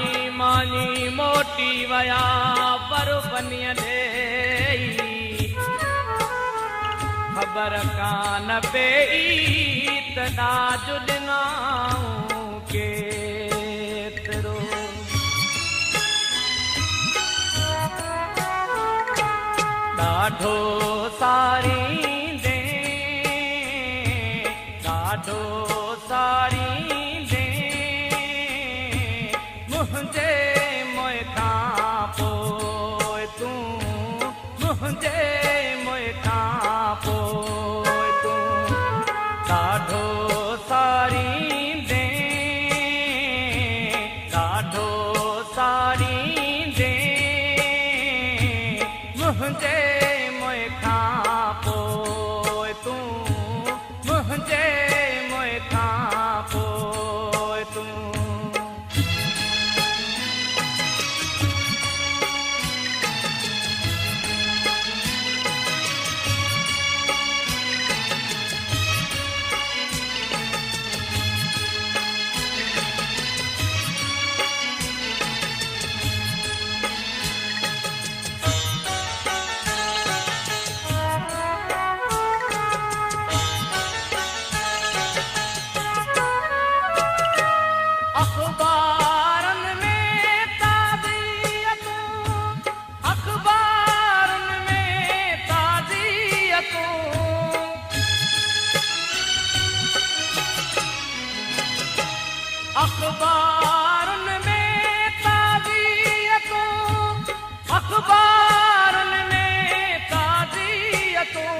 मानी मानी मोटी वया पर बनिया दे खबर कान पेई तदा जुड़नाऊं केतरो ॾाढो सारी दे ॾाढो सारी दे मुंहिंजे मोए खां पोइ तूं मुंहिंजे मोए खां पोइ तूं ॾाढो सारी दे ॾाढो सारी दे मुंहिंजे मोए खां पोइ तूं मुंहिंजे मोए खां पोइ तूं अखबारनि में ताज़ियतूं अखबारनि में ताज़ियतूं अखबारनि में ताज़ियतूं अखबारनि में ताज़ियतूं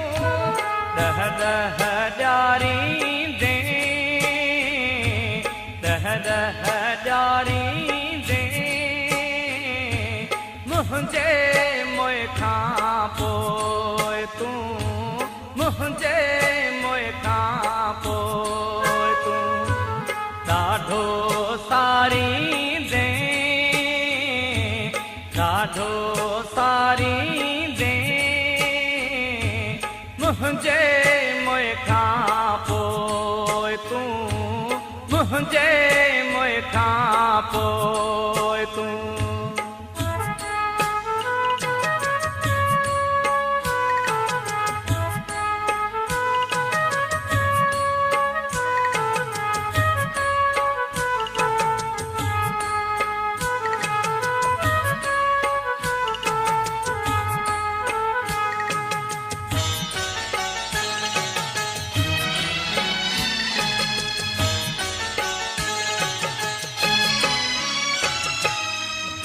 ॾह ॾह ॾियारी दे ॾह ॾह ॾियारी दे मुंहिंजे मोए खां पोइ तूं मुंहिंजे मोए खां पोइ तूं ॾाढो सारी दे ॾाढो सारी दे मुंहिंजे मोए खां पोइ तूं मुंहिंजे मोए खां पोइ तूं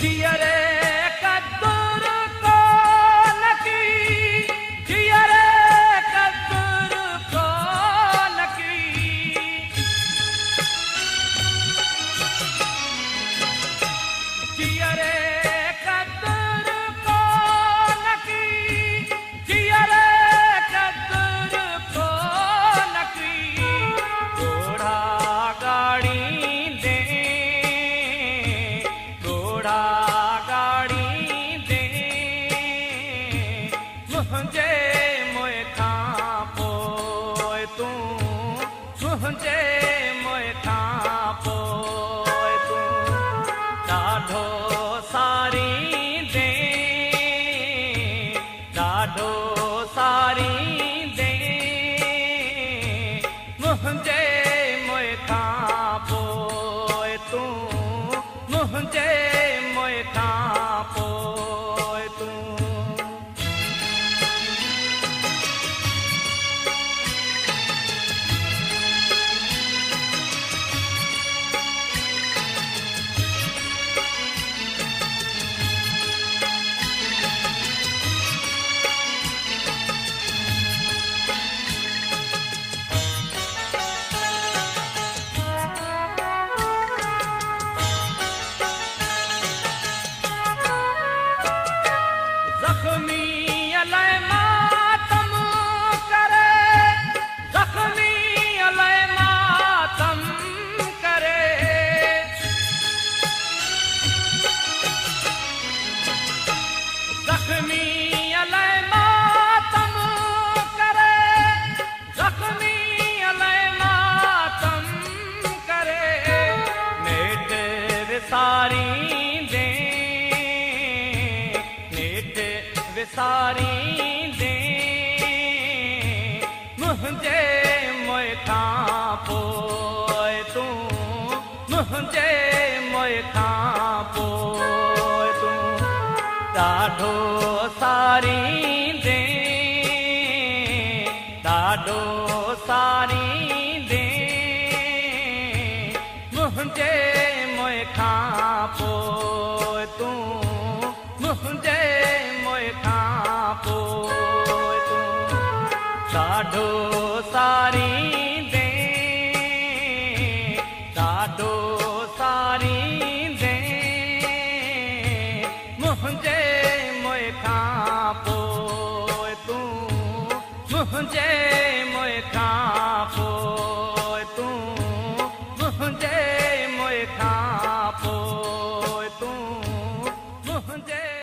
जियरे कदुर कोन की जियरे कदुर कोन की जियरे कदुर कोन की जियरे कदुर कोन की घोड़ा गाड़ी दे घोड़ा गाड़ी दे मुंहिंजे मोए खां पोइ तूं मुंहिंजे मोए खां पोइ तूं ॾाढो सारी दे ॾाढो सारी दे मुंहिंजे मोए खां पोइ तूं मुंहिंजे मोए खां पोइ तूं विसारींदे नेठ विसारींदे मुंहिंजे मोए खां पोइ तूं मुंहिंजे मोए खां पोइ तूं ॾाढो सारींदे ॾाढो सारींदे मुंहिंजे मोए खां पोइ तूं मुंहिंजे मोए खां पोइ तूं ॾाढो सारींदे